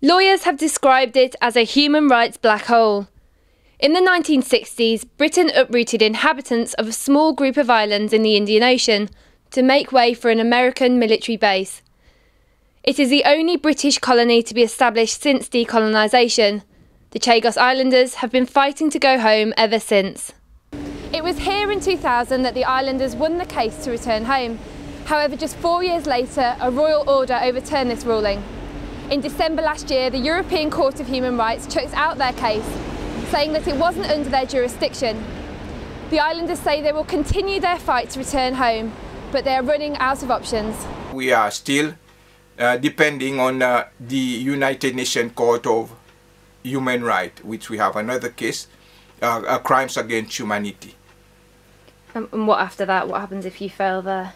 Lawyers have described it as a human rights black hole. In the 1960s, Britain uprooted inhabitants of a small group of islands in the Indian Ocean to make way for an American military base. It is the only British colony to be established since decolonisation. The Chagos Islanders have been fighting to go home ever since. It was here in 2000 that the Islanders won the case to return home. However, just 4 years later, a royal order overturned this ruling. In December last year, the European Court of Human Rights chucked out their case, saying that it wasn't under their jurisdiction. The Islanders say they will continue their fight to return home, but they are running out of options. We are still depending on the United Nations Court of Human Rights, which we have another case, crimes against humanity. And what after that? What happens if you fail there?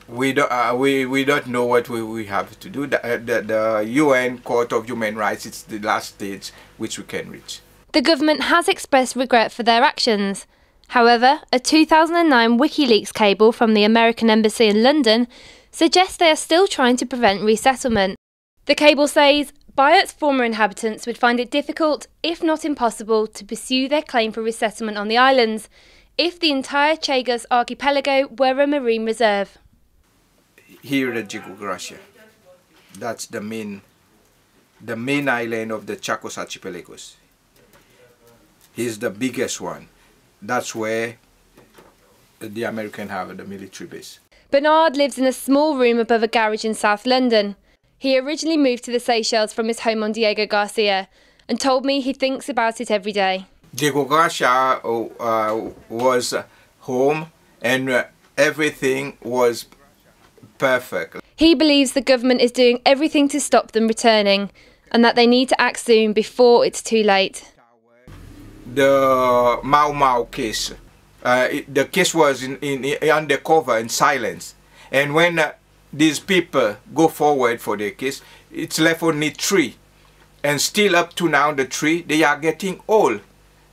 We don't know what we have to do. The UN Court of Human Rights is the last stage which we can reach. The government has expressed regret for their actions. However, a 2009 WikiLeaks cable from the American Embassy in London suggests they are still trying to prevent resettlement. The cable says Biot's former inhabitants would find it difficult, if not impossible, to pursue their claim for resettlement on the islands if the entire Chagos archipelago were a marine reserve. Here at Chagos, that's the main island of the Chagos archipelagos. It's the biggest one. That's where the Americans have the military base. Bernard lives in a small room above a garage in South London. He originally moved to the Seychelles from his home on Diego Garcia and told me he thinks about it every day. Diego Garcia was home and everything was perfect. He believes the government is doing everything to stop them returning and that they need to act soon before it's too late. The Mau Mau case, the case was in undercover in silence, and when these people go forward for their case, it's left only 3, and still up to now the 3 they are getting old.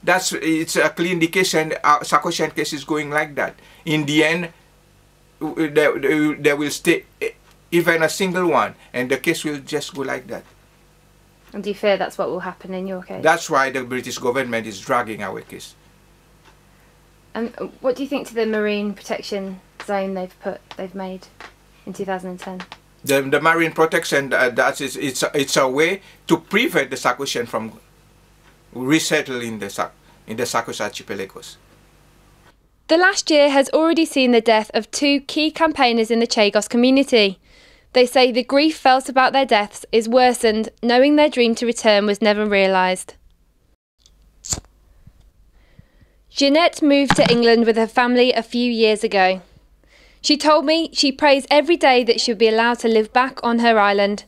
It's a clear indication Chagos case is going like that. In the end, there will stay even a single one, and the case will just go like that. And do you fear that's what will happen in your case? That's why the British government is dragging our case. And what do you think to the marine protection zone they've made in 2010? The marine protection, it's a way to prevent the Chagos from resettling in the Chagos archipelagos. The last year has already seen the death of 2 key campaigners in the Chagos community. They say the grief felt about their deaths is worsened, knowing their dream to return was never realised. Jeanette moved to England with her family a few years ago. She told me she prays every day that she'll be allowed to live back on her island.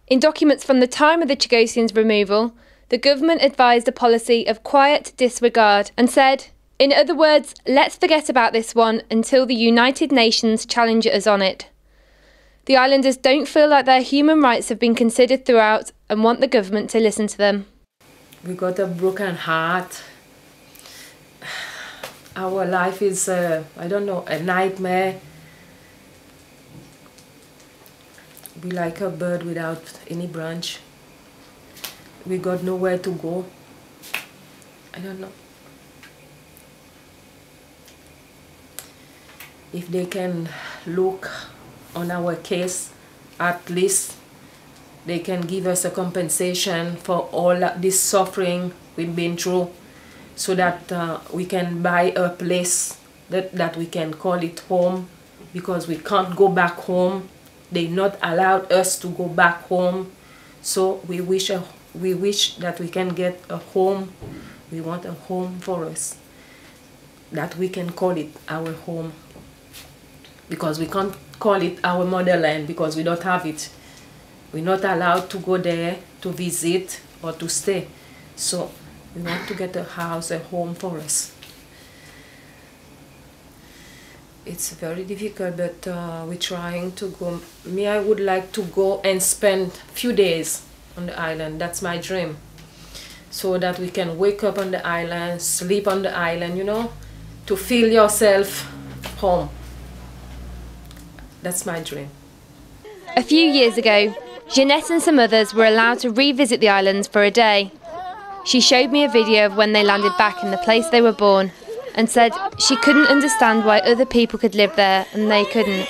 In documents from the time of the Chagosians' removal, the government advised a policy of quiet disregard and said, in other words, let's forget about this one until the United Nations challenge us on it. The islanders don't feel like their human rights have been considered throughout and want the government to listen to them. We got a broken heart. Our life is, I don't know, a nightmare. We like a bird without any branch. We got nowhere to go. I don't know. If they can look on our case, at least they can give us a compensation for all this suffering we've been through, so that we can buy a place that we can call it home, because we can't go back home. They not allowed us to go back home, so we wish that we can get a home. We want a home for us, that we can call it our home, because we can't call it our motherland because we don't have it. We're not allowed to go there to visit or to stay. So we want to get a house, a home for us. It's very difficult, but we're trying to go. Me, I would like to go and spend a few days on the island. That's my dream. So that we can wake up on the island, sleep on the island, you know, to feel yourself home. That's my dream. A few years ago, Jeanette and some others were allowed to revisit the islands for a day. She showed me a video of when they landed back in the place they were born and said she couldn't understand why other people could live there and they couldn't.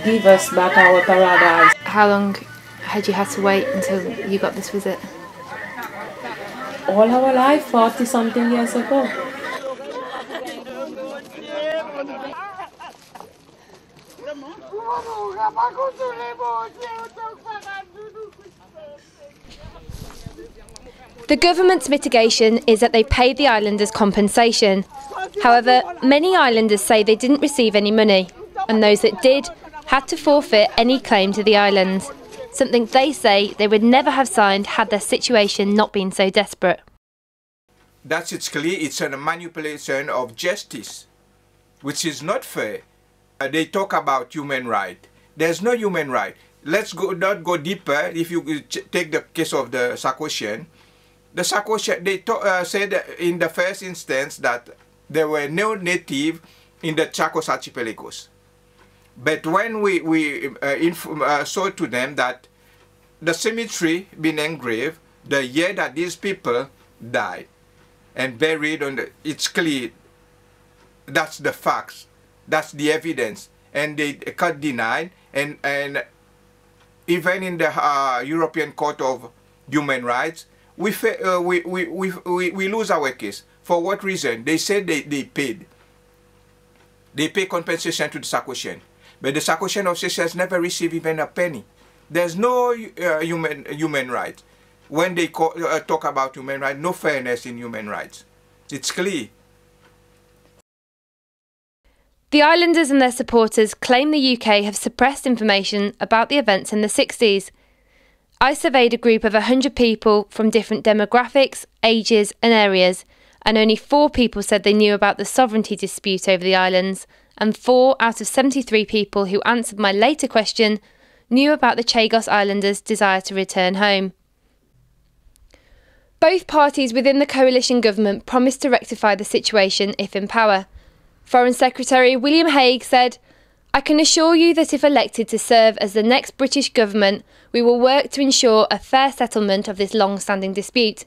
Give us back our paradise. How long had you had to wait until you got this visit? All our life, 40 something years ago. The government's mitigation is that they paid the islanders compensation. However, many islanders say they didn't receive any money, and those that did had to forfeit any claim to the islands, something they say they would never have signed had their situation not been so desperate. That's it's clear, it's a manipulation of justice, which is not fair. They talk about human rights. There's no human right. Let's not go deeper. If you take the case of the Chagosian, they said in the first instance that there were no native in the Chagos archipelagos. But when we showed to them that the cemetery been engraved the year that these people died and buried on the, it's clear, that's the facts, that's the evidence, and they can't deny. And even in the European Court of Human Rights, we lose our case. For what reason? They said they paid. They pay compensation to the Chagosian. But the Chagosian of Seychelles never received even a penny. There's no human rights. When they talk about human rights, no fairness in human rights. It's clear. The islanders and their supporters claim the UK have suppressed information about the events in the 60s. I surveyed a group of 100 people from different demographics, ages and areas, and only 4 people said they knew about the sovereignty dispute over the islands, and 4 out of 73 people who answered my later question knew about the Chagos Islanders' desire to return home. Both parties within the coalition government promised to rectify the situation if in power. Foreign Secretary William Hague said, "I can assure you that if elected to serve as the next British government, we will work to ensure a fair settlement of this long-standing dispute."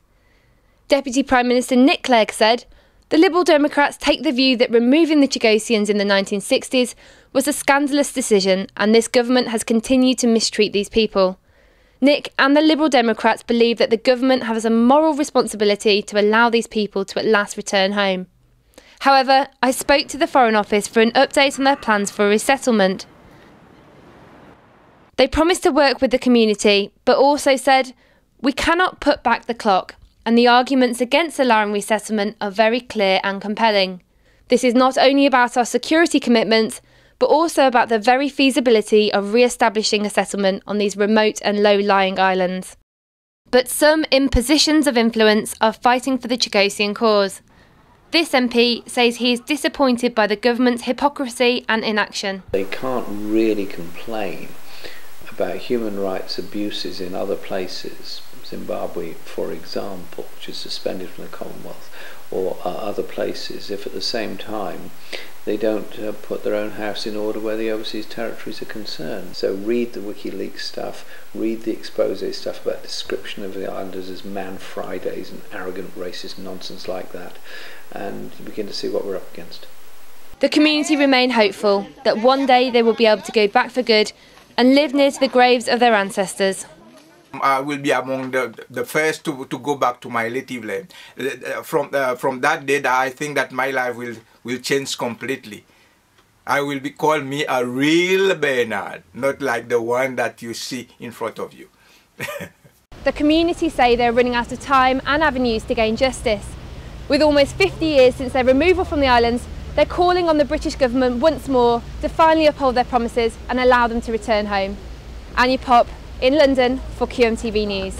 Deputy Prime Minister Nick Clegg said, "The Liberal Democrats take the view that removing the Chagosians in the 1960s was a scandalous decision, and this government has continued to mistreat these people." Nick and the Liberal Democrats believe that the government has a moral responsibility to allow these people to at last return home. However, I spoke to the Foreign Office for an update on their plans for a resettlement. They promised to work with the community, but also said, "We cannot put back the clock, and the arguments against allowing resettlement are very clear and compelling. This is not only about our security commitments, but also about the very feasibility of re-establishing a settlement on these remote and low-lying islands." But some in positions of influence are fighting for the Chagosian cause. This MP says he is disappointed by the government's hypocrisy and inaction. They can't really complain about human rights abuses in other places, Zimbabwe for example, which is suspended from the Commonwealth, or other places, if at the same time they don't put their own house in order where the overseas territories are concerned. So read the WikiLeaks stuff, read the expose stuff about description of the islanders as man Fridays and arrogant racist nonsense like that, and you begin to see what we're up against. The community remain hopeful that one day they will be able to go back for good and live near to the graves of their ancestors. I will be among the first to go back to my native land. From that day, I think that my life will change completely. I will be called me a real Bernard, not like the one that you see in front of you. The community say they're running out of time and avenues to gain justice. With almost 50 years since their removal from the islands, they're calling on the British government once more to finally uphold their promises and allow them to return home. Anja Popp in London for QMTV News.